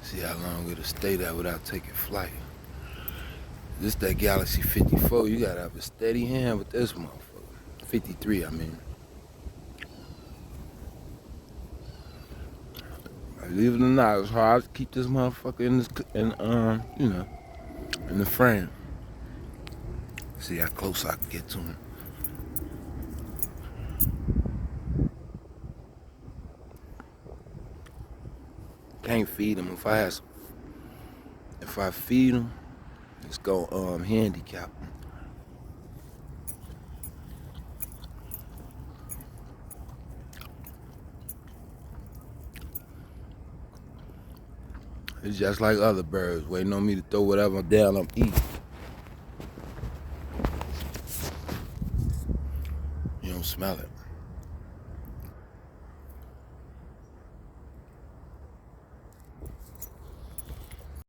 See how long it'll stay there without taking flight. This that Galaxy 54, you gotta have a steady hand with this motherfucker. 53, I mean. Believe it or not, it's hard to keep this motherfucker in this, in the frame. See how close I can get to him. Can't feed him. If I feed him, it's gonna handicap him. It's just like other birds, waiting on me to throw whatever down I'm eating. You don't smell it.